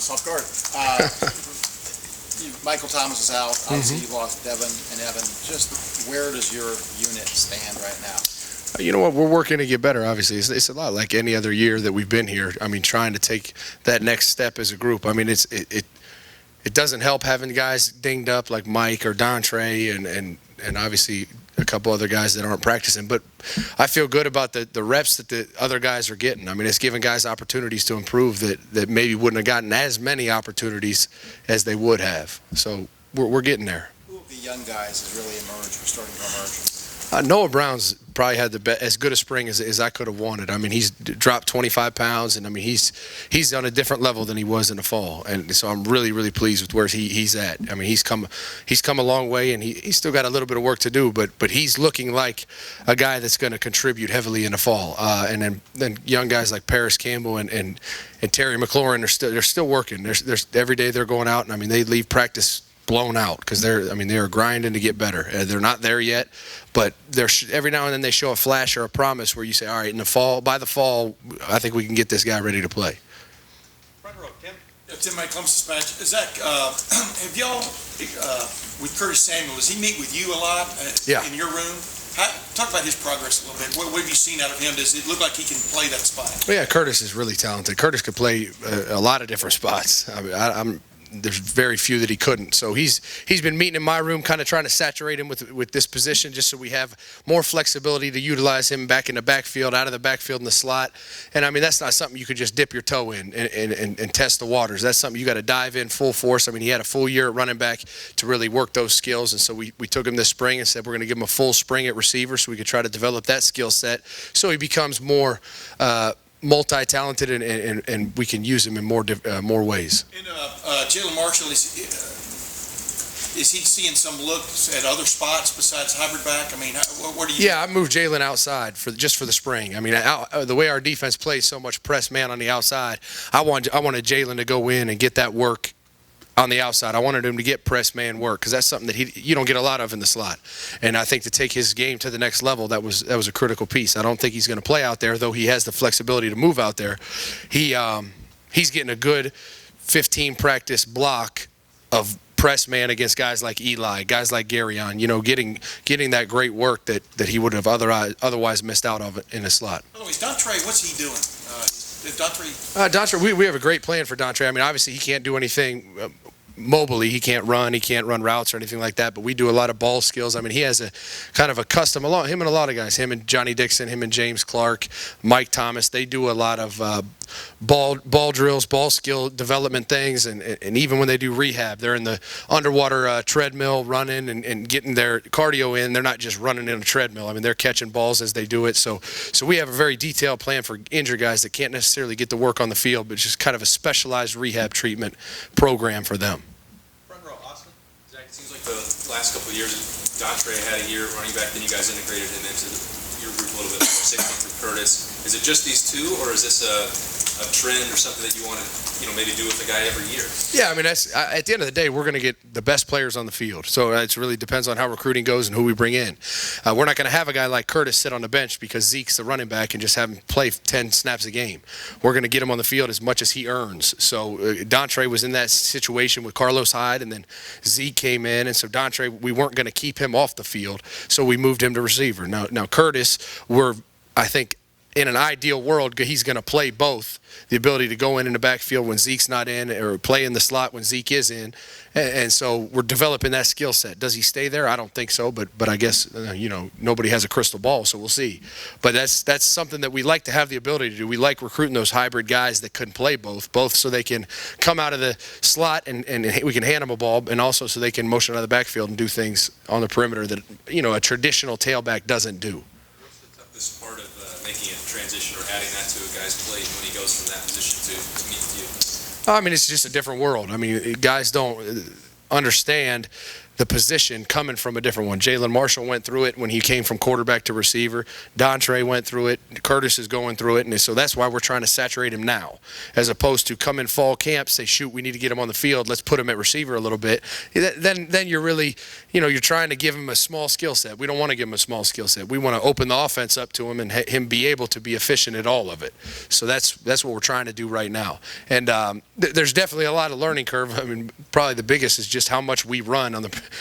soft guard. Michael Thomas is out. Obviously, you lost Devin and Evan. Just where does your unit stand right now? You know what? We're working to get better, obviously. It's a lot like any other year that we've been here. I mean, trying to take that next step as a group. I mean, it doesn't help having guys dinged up like Mike or Dontre and obviously a couple other guys that aren't practicing. But I feel good about the reps that the other guys are getting. I mean, it's giving guys opportunities to improve that maybe wouldn't have gotten as many opportunities as they would have. So we're getting there. Who of the young guys has really emerged or starting to emerge? Noah Brown's probably had as good a spring as I could have wanted. I mean, he's dropped 25 pounds, and I mean he's on a different level than he was in the fall, and so I'm really really pleased with where he's at. I mean, he's come a long way, and he's still got a little bit of work to do, but he's looking like a guy that's going to contribute heavily in the fall. And then young guys like Paris Campbell and Terry McLaurin they're still working. They're every day they're going out, and I mean they leave practice blown out because they're grinding to get better. They're not there yet, but every now and then they show a flash or a promise where you say, all right, by the fall, I think we can get this guy ready to play. Front row, Tim. Tim, Mike Clemson Dispatch. Zach, have y'all, with Curtis Samuel, does he meet with you a lot in your room? Talk about his progress a little bit. What have you seen out of him? Does it look like he can play that spot? Well, yeah, Curtis is really talented. Curtis could play a lot of different spots. I mean, there's very few that he couldn't. So he's been meeting in my room, kind of trying to saturate him with this position, just so we have more flexibility to utilize him back in the backfield, out of the backfield in the slot. And I mean, that's not something you could just dip your toe in and test the waters. That's something you got to dive in full force. I mean, he had a full year at running back to really work those skills, and so we took him this spring and said we're going to give him a full spring at receiver so we could try to develop that skill set so he becomes more multi-talented and we can use him in more ways. And Jalen Marshall, is he seeing some looks at other spots besides hybrid back? I mean, what do you? Yeah, I moved Jalen outside just for the spring. I mean, the way our defense plays so much press man on the outside, I wanted Jalen to go in and get that work on the outside. I wanted him to get press man work because that's something that you don't get a lot of in the slot. And I think to take his game to the next level, that was a critical piece. I don't think he's going to play out there, though he has the flexibility to move out there. He's getting a good 15 practice block of press man against guys like Eli, guys like Garyon, getting that great work that he would have otherwise missed out of in the slot. By the way, Dontre, what's he doing? Dontre, we have a great plan for Dontre. I mean, obviously he can't do anything mobily. He can't run routes or anything like that, but we do a lot of ball skills. I mean, he has a kind of a custom, him and a lot of guys, him and Johnny Dixon, him and James Clark, Mike Thomas, they do a lot of ball drills, ball skill development things, and even when they do rehab, they're in the underwater treadmill running and getting their cardio in. They're not just running in a treadmill. I mean, they're catching balls as they do it. So we have a very detailed plan for injured guys that can't necessarily get the work on the field, but just kind of a specialized rehab treatment program for them. Front row, Austin. Zach, it seems like the last couple of years, Dontre had a year running back, then you guys integrated him into your group a little bit more, same thing with Curtis. Is it just these two, or is this a trend or something that you want to, maybe do with the guy every year? Yeah, I mean, at the end of the day, we're going to get the best players on the field. So it really depends on how recruiting goes and who we bring in. We're not going to have a guy like Curtis sit on the bench because Zeke's the running back and just have him play 10 snaps a game. We're going to get him on the field as much as he earns. So Dontre was in that situation with Carlos Hyde, and then Zeke came in, and so Dontre, we weren't going to keep him off the field, so we moved him to receiver. Now Curtis, I think, in an ideal world, he's going to play both. The ability to go in the backfield when Zeke's not in, or play in the slot when Zeke is in. And so we're developing that skill set. Does he stay there? I don't think so, but I guess, nobody has a crystal ball, so we'll see. But that's something that we like to have the ability to do. We like recruiting those hybrid guys that couldn't play both so they can come out of the slot and we can hand them a ball, and also so they can motion out of the backfield and do things on the perimeter that, a traditional tailback doesn't do. What's the toughest part of making a transition or adding that to a guy's plate when he goes from that position to meet with you? I mean, it's just a different world. I mean, guys don't understand the position coming from a different one. Jalen Marshall went through it when he came from quarterback to receiver. Dontre went through it. Curtis is going through it. And so that's why we're trying to saturate him now, as opposed to come in fall camp, say, shoot, we need to get him on the field. Let's put him at receiver a little bit. Then you're really, you're trying to give him a small skill set. We don't want to give him a small skill set. We want to open the offense up to him and him be able to be efficient at all of it. So that's what we're trying to do right now. And there's definitely a lot of learning curve. I mean, probably the biggest is just how much we run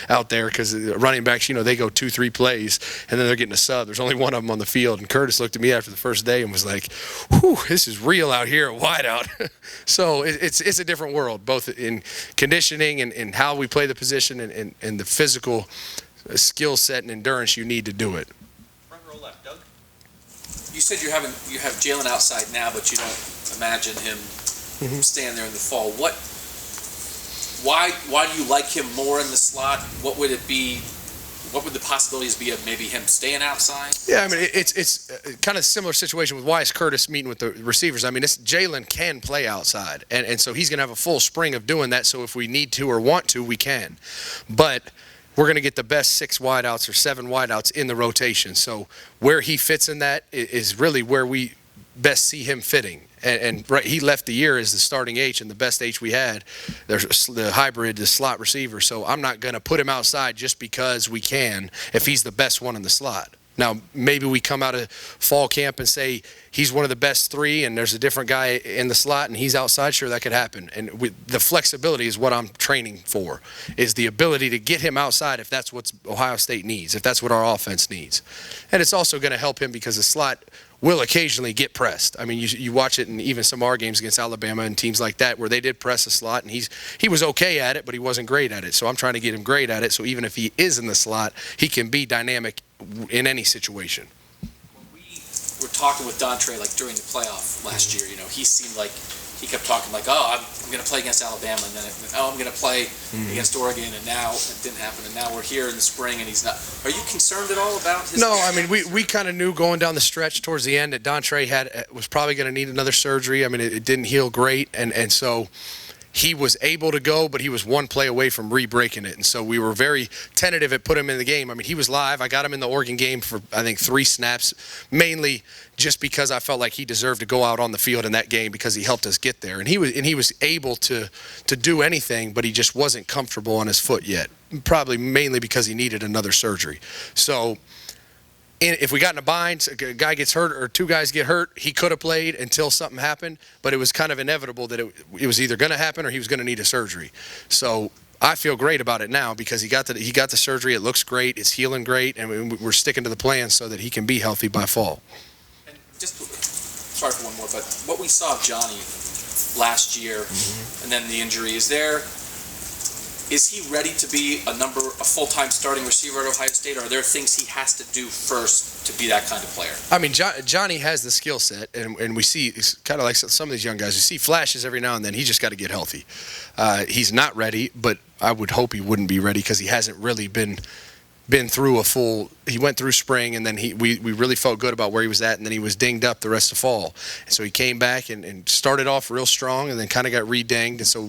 out there, because running backs, they go 2-3 plays and then they're getting a sub. There's only one of them on the field. And Curtis looked at me after the first day and was like, whew, this is real out here at wideout. So it's a different world, both in conditioning and how we play the position and the physical skill set and endurance you need to do it. Front row left, Doug. You said you have Jalen outside now, but you don't imagine him staying there in the fall. Why do you like him more in the slot? What would it be? What would the possibilities be of maybe him staying outside? Yeah, I mean, it's kind of similar situation with Wise Curtis meeting with the receivers. I mean, Jalen can play outside, and so he's going to have a full spring of doing that, so if we need to or want to, we can. But we're going to get the best 6 wideouts or 7 wideouts in the rotation. So where he fits in that is really where we best see him fitting. And right, he left the year as the starting H, and the best H we had, there's the hybrid, the slot receiver. So I'm not going to put him outside just because we can if he's the best one in the slot. Now, maybe we come out of fall camp and say he's one of the best 3 and there's a different guy in the slot and he's outside. Sure, that could happen. And the flexibility is what I'm training for, is the ability to get him outside if that's what Ohio State needs, if that's what our offense needs. And it's also going to help him because the slot will occasionally get pressed. I mean, you watch it in even some of our games against Alabama and teams like that where they did press a slot, and he was okay at it, but he wasn't great at it. So I'm trying to get him great at it, so even if he is in the slot, he can be dynamic in any situation. When we were talking with Dontre, like during the playoff last year, he seemed like he kept talking like, oh, I'm going to play against Alabama, and then I'm going to play against Oregon, and now it didn't happen, and now we're here in the spring, and he's not. Are you concerned at all about his? No, I mean, we kind of knew going down the stretch towards the end that Dontre was probably going to need another surgery. I mean, it didn't heal great, and so he was able to go, but he was one play away from re-breaking it. And so we were very tentative at putting him in the game. I mean, he was live. I got him in the Oregon game for, I think, 3 snaps, mainly just because I felt like he deserved to go out on the field in that game because he helped us get there. And he was able to do anything, but he just wasn't comfortable on his foot yet, probably mainly because he needed another surgery. So if we got in a bind, a guy gets hurt or 2 guys get hurt, he could have played until something happened, but it was kind of inevitable that it was either going to happen or he was going to need a surgery. So I feel great about it now because he got the surgery. It looks great. It's healing great, and we're sticking to the plan so that he can be healthy by fall. And just, sorry for one more, but what we saw of Johnny last year and then the injury, is he ready to be a full-time starting receiver at Ohio State, or are there things he has to do first to be that kind of player? I mean, Johnny has the skill set, and we see, it's kind of like some of these young guys, you see flashes every now and then. He just got to get healthy. He's not ready, but I would hope he wouldn't be ready because he hasn't really been through he went through spring, and then we really felt good about where he was at, and then he was dinged up the rest of fall. And so he came back and started off real strong and then kind of got re-dinged. And so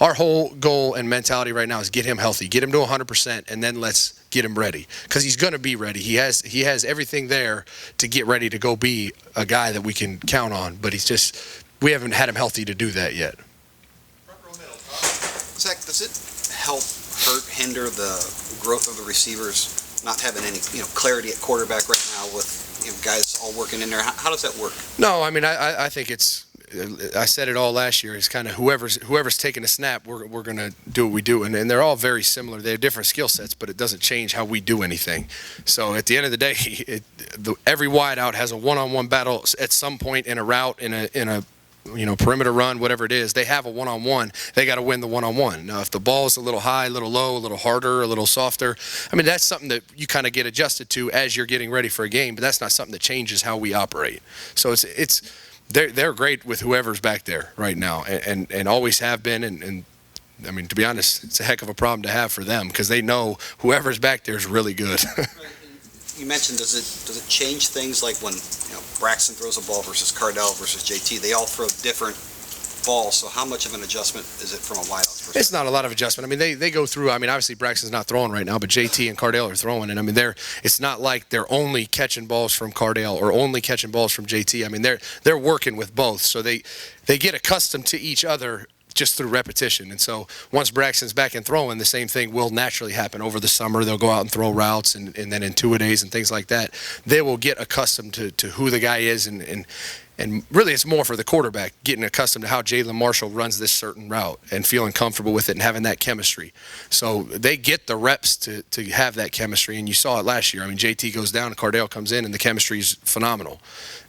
our whole goal and mentality right now is get him healthy, get him to 100%, and then let's get him ready because he's going to be ready. He has everything there to get ready to go be a guy that we can count on, but we haven't had him healthy to do that yet. Zach, does it help hinder the growth of the receivers not having any clarity at quarterback right now with guys all working in there? How does that work? No, I mean I think I said it all last year. It's kind of whoever's taking a snap, we're going to do what we do, and they're all very similar. They have different skill sets, but it doesn't change how we do anything. So at the end of the day, every wideout has a one-on-one battle at some point in a route, in a perimeter run, whatever it is. They have a one-on-one. They got to win the one-on-one. Now, if the ball is a little high, a little low, a little harder, a little softer, I mean, that's something that you kind of get adjusted to as you're getting ready for a game, but that's not something that changes how we operate. So they're great with whoever's back there right now and always have been. And I mean, to be honest, it's a heck of a problem to have for them because they know whoever's back there is really good. You mentioned, does it change things like when Braxton throws a ball versus Cardell versus JT? They all throw different fall, so how much of an adjustment is it from a wideout perspective? It's not a lot of adjustment. I mean, they go through. I mean, obviously Braxton's not throwing right now, but JT and Cardale are throwing, and I mean, it's not like they're only catching balls from Cardale or only catching balls from JT. I mean, they're working with both, so they get accustomed to each other just through repetition. And so once Braxton's back and throwing, the same thing will naturally happen over the summer. They'll go out and throw routes and then in two-a-days and things like that. They will get accustomed to who the guy is, and really it's more for the quarterback, getting accustomed to how Jalen Marshall runs this certain route and feeling comfortable with it and having that chemistry. So they get the reps to have that chemistry, and you saw it last year. I mean, JT goes down and Cardale comes in, and the chemistry is phenomenal.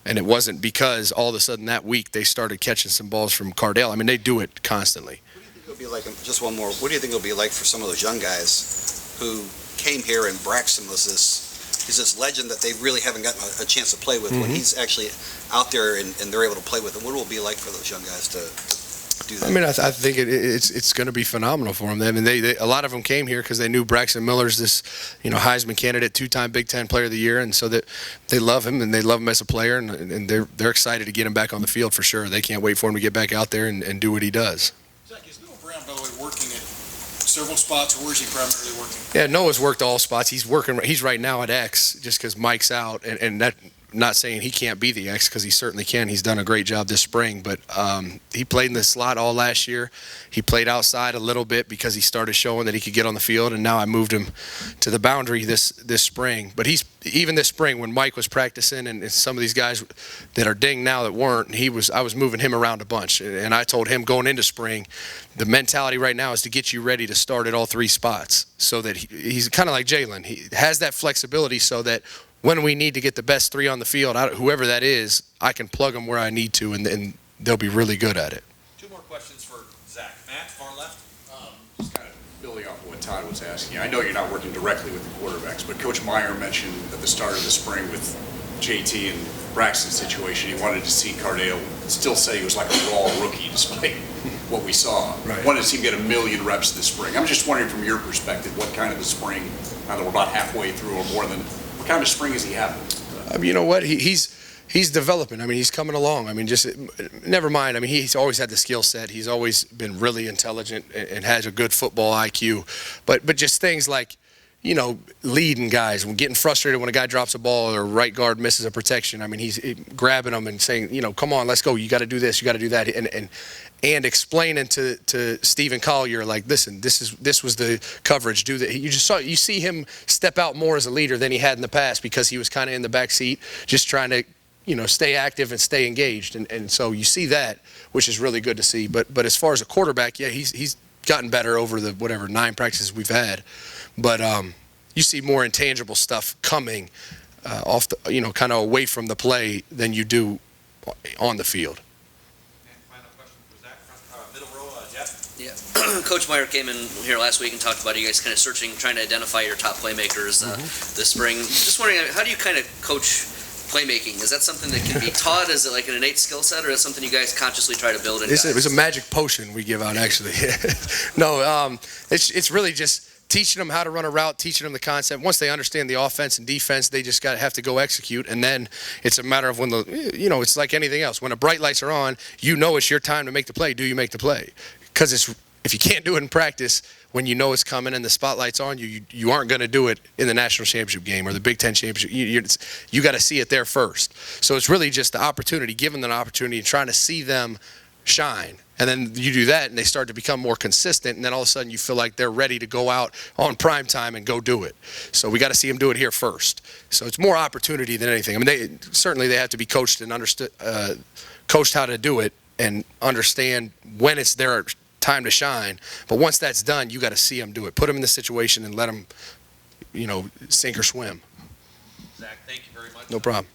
And it wasn't because all of a sudden that week they started catching some balls from Cardale. I mean, they do it constantly. What do you think it'll be like, just one more, what do you think it'll be like for some of those young guys who came here and Braxton was this legend that they really haven't gotten a chance to play with when he's actually out there and they're able to play with him? What will it be like for those young guys to do that? I mean, I think it's going to be phenomenal for them. I mean, a lot of them came here because they knew Braxton Miller's this, Heisman candidate, two-time Big Ten Player of the Year, and so that they love him and they love him as a player, and they're excited to get him back on the field for sure. They can't wait for him to get back out there and do what he does. Zach, is Noah Brown, by the way, working at several spots, or where is he primarily working? Yeah, Noah's worked all spots. He's right now at X just because Mike's out, and that. Not saying he can't be the X, because he certainly can. He's done a great job this spring, but he played in the slot all last year. He played outside a little bit because he started showing that he could get on the field, and now I moved him to the boundary this spring. But even this spring when Mike was practicing and some of these guys that are dinged now that weren't, I was moving him around a bunch. And I told him going into spring, the mentality right now is to get you ready to start at all three spots, so that he's kind of like Jalen. He has that flexibility so that when we need to get the best three on the field, whoever that is, I can plug them where I need to, and they'll be really good at it. Two more questions for Zach. Matt, far left. Just kind of building off of what Todd was asking. I know you're not working directly with the quarterbacks, but Coach Meyer mentioned at the start of the spring with JT and Braxton's situation, he wanted to see Cardale still say he was like a raw rookie despite what we saw. Right. Wanted to see him get a million reps this spring. I'm just wondering from your perspective, what kind of a spring, now that we're about halfway through or more than, what kind of spring is he having? You know what? He's developing. I mean, he's coming along. I mean, just never mind. I mean, he's always had the skill set. He's always been really intelligent and has a good football IQ. But just things like, leading guys, when getting frustrated when a guy drops a ball or right guard misses a protection. I mean, he's grabbing them and saying, come on, let's go. You got to do this. You got to do that. And explaining to Stephen Collier, like, listen, this was the coverage. Do that. You see him step out more as a leader than he had in the past because he was kind of in the back seat, just trying to, stay active and stay engaged. And so you see that, which is really good to see. But as far as a quarterback, yeah, he's gotten better over the 9 practices we've had. But you see more intangible stuff coming off the, kind of away from the play than you do on the field. Yeah, Coach Meyer came in here last week and talked about you guys kind of trying to identify your top playmakers this spring. Just wondering, how do you kind of coach playmaking? Is that something that can be taught? Is it like an innate skill set, or is it something you guys consciously try to build in guys? It was a magic potion we give out, actually. No, it's really just teaching them how to run a route, teaching them the concept. Once they understand the offense and defense, they just have to go execute. And then it's a matter of when it's like anything else. When the bright lights are on, it's your time to make the play. Do you make the play? Because if you can't do it in practice, when it's coming and the spotlight's on you, you aren't going to do it in the national championship game or the Big Ten championship. You got to see it there first. So it's really just the opportunity, giving them an opportunity and trying to see them shine. And then you do that, and they start to become more consistent, and then all of a sudden you feel like they're ready to go out on prime time and go do it. So we got to see them do it here first. So it's more opportunity than anything. I mean, they have to be coached and coached how to do it and understand when it's their time to shine. But once that's done, you got to see them do it. Put them in the situation and let them, sink or swim. Zach, thank you very much. No problem.